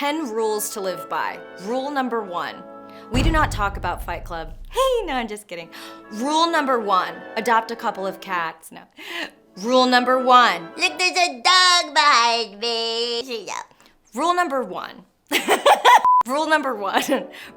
10 rules to live by. Rule number 1. We do not talk about Fight Club. Hey, no, I'm just kidding. Rule number 1. Adopt a couple of cats. No. Rule number 1. Look, there's a dog behind me. Rule number 1. Rule number 1,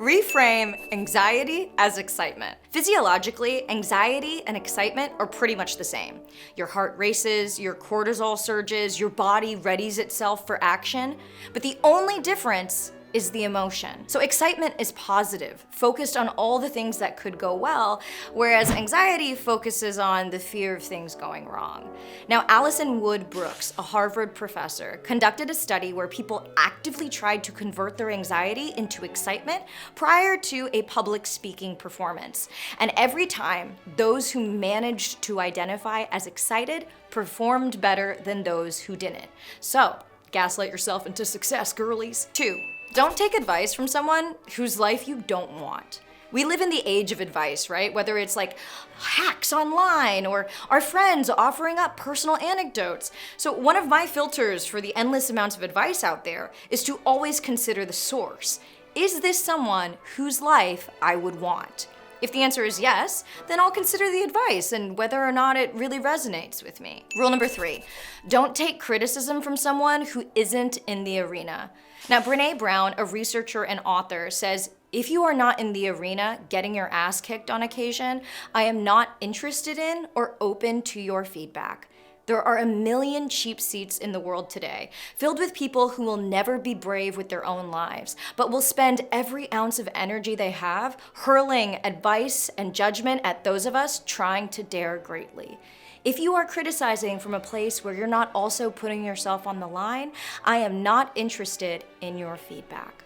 reframe anxiety as excitement. Physiologically, anxiety and excitement are pretty much the same. Your heart races, your cortisol surges, your body readies itself for action, but the only difference is the emotion. So excitement is positive, focused on all the things that could go well, whereas anxiety focuses on the fear of things going wrong. Now, Alison Wood Brooks, a Harvard professor, conducted a study where people actively tried to convert their anxiety into excitement prior to a public speaking performance. And every time, those who managed to identify as excited performed better than those who didn't. So, gaslight yourself into success, girlies. 2. Don't take advice from someone whose life you don't want. We live in the age of advice, right? Whether it's like hacks online or our friends offering up personal anecdotes. So one of my filters for the endless amounts of advice out there is to always consider the source. Is this someone whose life I would want? If the answer is yes, then I'll consider the advice and whether or not it really resonates with me. Rule number 3, don't take criticism from someone who isn't in the arena. Now, Brené Brown, a researcher and author, says, if you are not in the arena getting your ass kicked on occasion, I am not interested in or open to your feedback. There are a million cheap seats in the world today, filled with people who will never be brave with their own lives, but will spend every ounce of energy they have hurling advice and judgment at those of us trying to dare greatly. If you are criticizing from a place where you're not also putting yourself on the line, I am not interested in your feedback.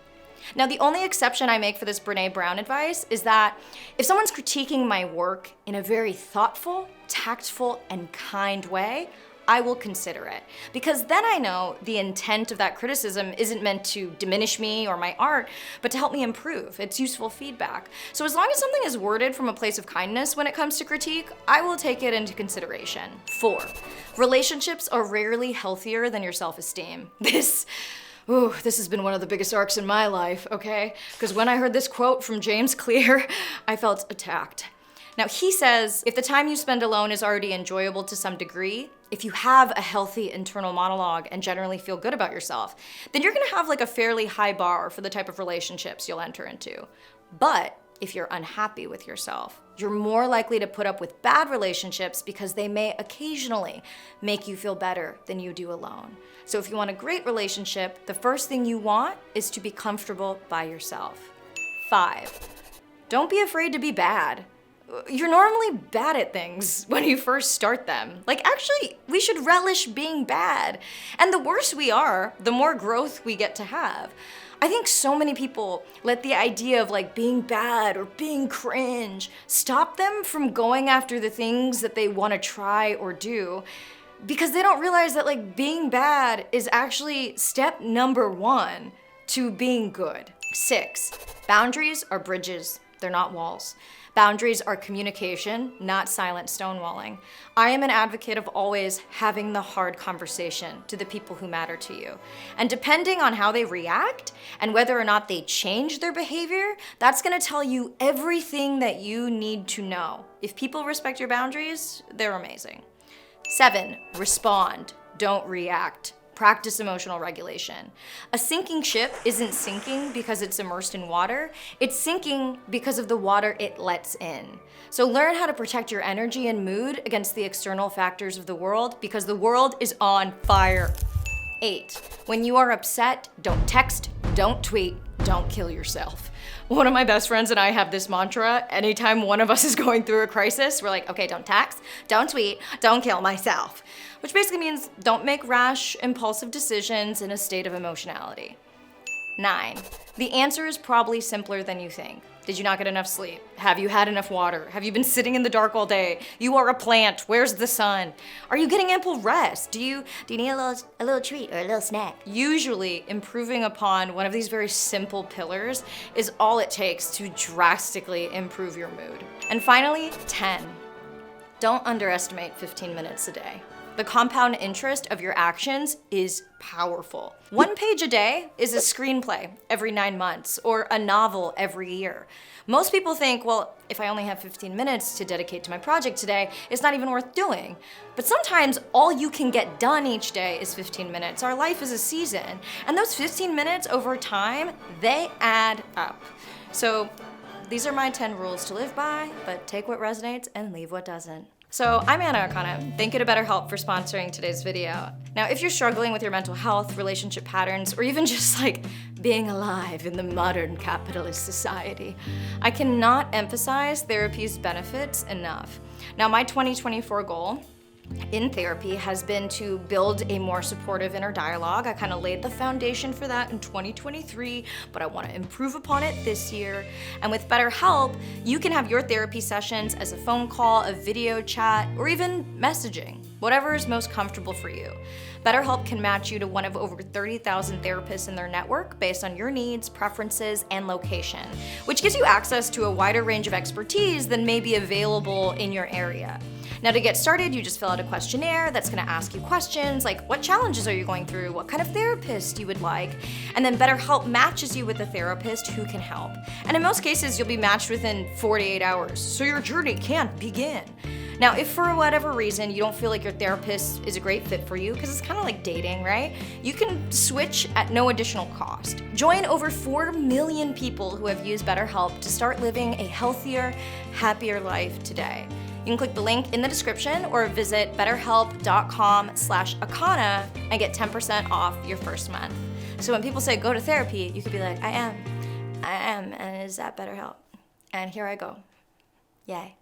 Now, the only exception I make for this Brené Brown advice is that if someone's critiquing my work in a very thoughtful, tactful, and kind way, I will consider it. Because then I know the intent of that criticism isn't meant to diminish me or my art, but to help me improve. It's useful feedback. So as long as something is worded from a place of kindness when it comes to critique, I will take it into consideration. 4, relationships are rarely healthier than your self-esteem. This has been one of the biggest arcs in my life, okay? Because when I heard this quote from James Clear, I felt attacked. Now, he says, if the time you spend alone is already enjoyable to some degree, if you have a healthy internal monologue and generally feel good about yourself, then you're gonna have like a fairly high bar for the type of relationships you'll enter into. But if you're unhappy with yourself, you're more likely to put up with bad relationships because they may occasionally make you feel better than you do alone. So if you want a great relationship, the first thing you want is to be comfortable by yourself. 5, don't be afraid to be bad. You're normally bad at things when you first start them. Like, actually, we should relish being bad. And the worse we are, the more growth we get to have. I think so many people let the idea of like being bad or being cringe stop them from going after the things that they want to try or do, because they don't realize that like being bad is actually step number 1 to being good. 6, boundaries are bridges, they're not walls. Boundaries are communication, not silent stonewalling. I am an advocate of always having the hard conversation to the people who matter to you. And depending on how they react and whether or not they change their behavior, that's gonna tell you everything that you need to know. If people respect your boundaries, they're amazing. 7, respond, don't react. Practice emotional regulation. A sinking ship isn't sinking because it's immersed in water, it's sinking because of the water it lets in. So learn how to protect your energy and mood against the external factors of the world, because the world is on fire. 8, when you are upset, don't text, don't tweet, don't kill yourself. One of my best friends and I have this mantra. Anytime one of us is going through a crisis, we're like, okay, don't text, don't tweet, don't kill myself. Which basically means don't make rash, impulsive decisions in a state of emotionality. 9, the answer is probably simpler than you think. Did you not get enough sleep? Have you had enough water? Have you been sitting in the dark all day? You are a plant. Where's the sun? Are you getting ample rest? Do you need a little treat or a little snack? Usually, improving upon one of these very simple pillars is all it takes to drastically improve your mood. And finally, 10, don't underestimate 15 minutes a day. The compound interest of your actions is powerful. 1 page a day is a screenplay every 9 months or a novel every year. Most people think, well, if I only have 15 minutes to dedicate to my project today, it's not even worth doing. But sometimes all you can get done each day is 15 minutes. Our life is a season, and those 15 minutes over time, they add up. So these are my 10 rules to live by, but take what resonates and leave what doesn't. So I'm Akana. Thank you to BetterHelp for sponsoring today's video. Now, if you're struggling with your mental health, relationship patterns, or even just like being alive in the modern capitalist society, I cannot emphasize therapy's benefits enough. Now, my 2024 goal in therapy has been to build a more supportive inner dialogue. I kind of laid the foundation for that in 2023, but I want to improve upon it this year. And with BetterHelp, you can have your therapy sessions as a phone call, a video chat, or even messaging, whatever is most comfortable for you. BetterHelp can match you to one of over 30,000 therapists in their network based on your needs, preferences, and location, which gives you access to a wider range of expertise than may be available in your area. Now, to get started, you just fill out a questionnaire that's gonna ask you questions like what challenges are you going through, what kind of therapist you would like, and then BetterHelp matches you with a therapist who can help. And in most cases, you'll be matched within 48 hours, so your journey can begin. Now, if for whatever reason you don't feel like your therapist is a great fit for you, because it's kind of like dating, right? You can switch at no additional cost. Join over 4 million people who have used BetterHelp to start living a healthier, happier life today. You can click the link in the description or visit betterhelp.com/Akana and get 10% off your first month. So when people say go to therapy, you could be like, I am, and is that BetterHelp? And here I go. Yay.